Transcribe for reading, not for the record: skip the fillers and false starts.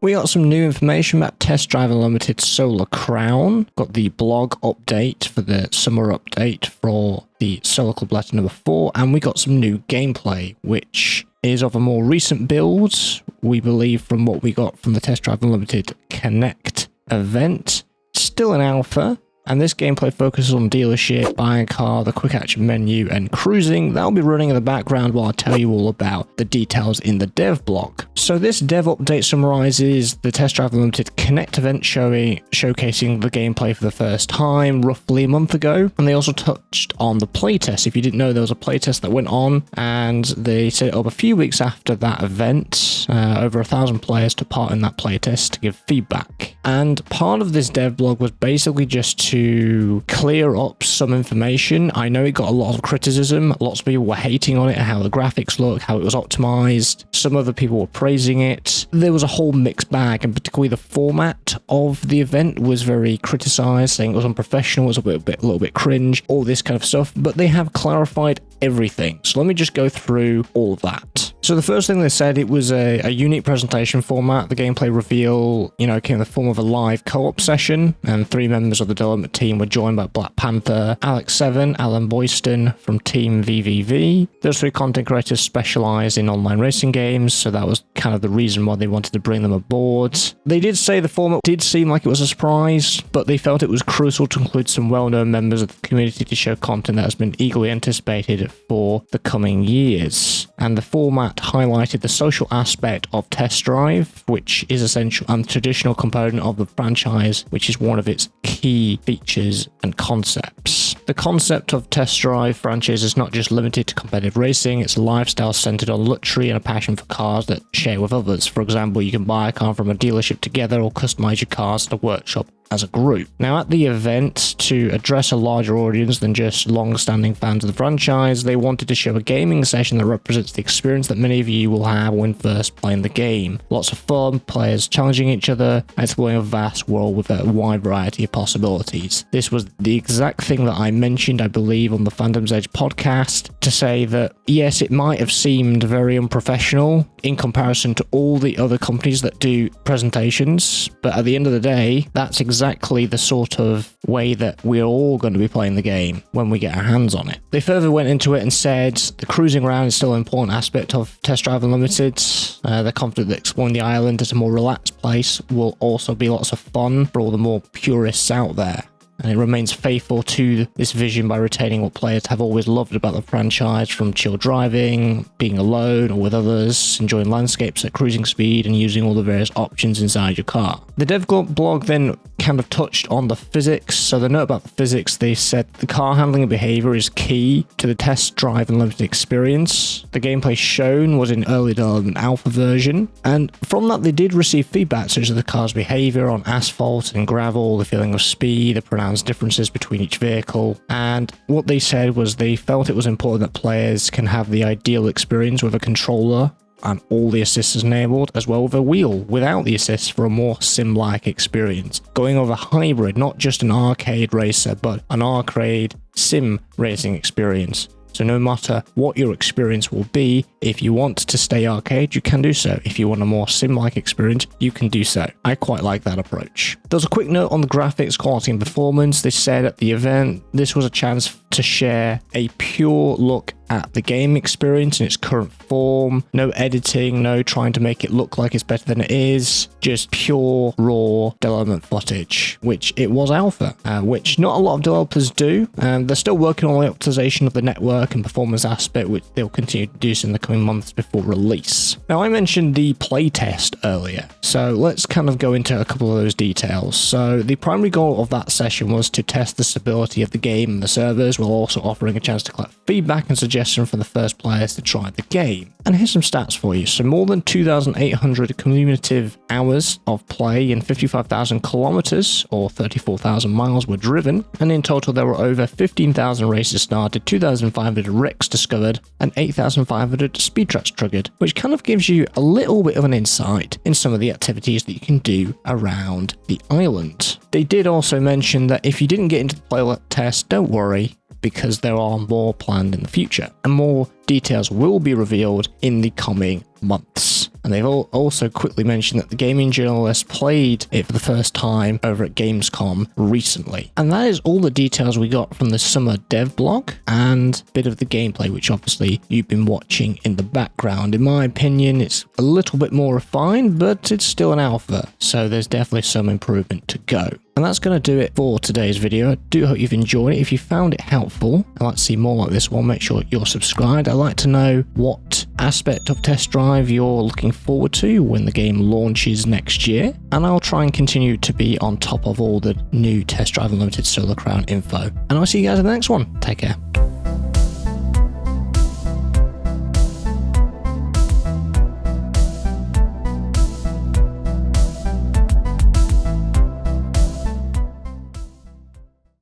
We got some new information about Test Drive Unlimited Solar Crown. Got the blog update for the summer update for the Solar Club Letter number 4, and we got some new gameplay, which is of a more recent build, we believe, from what we got from the Test Drive Unlimited Connect event. Still an alpha, and this gameplay focuses on dealership, buying a car, the quick action menu, and cruising. That'll be running in the background while I tell you all about the details in the dev blog. So this dev update summarizes the Test Drive Unlimited Connect event showcasing the gameplay for the first time roughly a month ago, and they also touched on the playtest. If you didn't know, there was a playtest that went on, and they set it up a few weeks after that event. Over 1,000 players took part in that playtest to give feedback. And part of this dev blog was basically just to clear up some information. I know it got a lot of criticism. Lots of people were hating on it, how the graphics look, how it was optimized. Some other people were praising it. There was a whole mixed bag, and particularly the format of the event was very criticized, saying it was unprofessional, it was a little bit cringe, all this kind of stuff. But they have clarified everything. So let me just go through all of that. So the first thing they said, it was a unique presentation format. The gameplay reveal, came in the form of a live co-op session, and 3 members of the development team were joined by Black Panther, Alex Seven, Alan Boyston from Team VVV. Those 3 content creators specialize in online racing games, so that was kind of the reason why they wanted to bring them aboard. They did say the format did seem like it was a surprise, but they felt it was crucial to include some well-known members of the community to show content that has been eagerly anticipated for the coming years. And the format highlighted the social aspect of Test Drive, which is essential and traditional component of the franchise, which is one of its key features and concepts. The concept of Test Drive franchise is not just limited to competitive racing, it's a lifestyle centered on luxury and a passion for cars that share with others. For example, you can buy a car from a dealership together or customize your cars at a workshop as a group. Now, at the event, to address a larger audience than just long-standing fans of the franchise, they wanted to show a gaming session that represents the experience that many of you will have when first playing the game. Lots of fun, players challenging each other, exploring a vast world with a wide variety of possibilities. This was the exact thing that I mentioned, I believe, on the Fandom's Edge podcast, to say that, yes, it might have seemed very unprofessional in comparison to all the other companies that do presentations, but at the end of the day, that's exactly the sort of way that we're all going to be playing the game when we get our hands on it. They further went into it and said the cruising around is still an important aspect of Test Drive Unlimited. They're confident that exploring the island as a more relaxed place will also be lots of fun for all the more purists out there. And it remains faithful to this vision by retaining what players have always loved about the franchise, from chill driving, being alone or with others, enjoying landscapes at cruising speed, and using all the various options inside your car. The dev blog then kind of touched on the physics. So the note about the physics, they said the car handling and behavior is key to the Test Drive Unlimited experience. The gameplay shown was in early development alpha version, and from that they did receive feedback such as the car's behavior on asphalt and gravel, the feeling of speed, the pronounced differences between each vehicle. And what they said was they felt it was important that players can have the ideal experience with a controller and all the assists enabled, as well with a wheel without the assists for a more sim-like experience. Going over hybrid, not just an arcade racer, but an arcade sim racing experience. So no matter what your experience will be, if you want to stay arcade, you can do so. If you want a more sim-like experience, you can do so. I quite like that approach. There was a quick note on the graphics, quality and performance. They said at the event, this was a chance to share a pure look at the game experience in its current form. No editing, no trying to make it look like it's better than it is. Just pure, raw development footage, which it was alpha, which not a lot of developers do. They're still working on the optimization of the network and performance aspect, which they'll continue to do so in the coming months before release. Now, I mentioned the playtest earlier, so let's kind of go into a couple of those details. So the primary goal of that session was to test the stability of the game and the servers, while also offering a chance to collect feedback and suggestions from the first players to try the game. And here's some stats for you. So more than 2,800 cumulative hours of play and 55,000 kilometers or 34,000 miles were driven. And in total, there were over 15,000 races started, 2,500 wrecks discovered, and 8,500 speed tracks triggered, which kind of gives you a little bit of an insight in some of the activities that you can do around the island. They did also mention that if you didn't get into the play test, don't worry, because there are more planned in the future, and more details will be revealed in the coming months. And they've also quickly mentioned that the gaming journalist played it for the first time over at Gamescom recently. And that is all the details we got from the summer dev blog and a bit of the gameplay, which obviously you've been watching in the background. In my opinion, it's a little bit more refined, but it's still an alpha, so there's definitely some improvement to go. And that's going to do it for today's video. I do hope you've enjoyed it. If you found it helpful and like to see more like this one, make sure you're subscribed. I'd like to know what aspect of Test Drive you're looking forward to when the game launches next year. And I'll try and continue to be on top of all the new Test Drive Unlimited Solar Crown info. And I'll see you guys in the next one. Take care.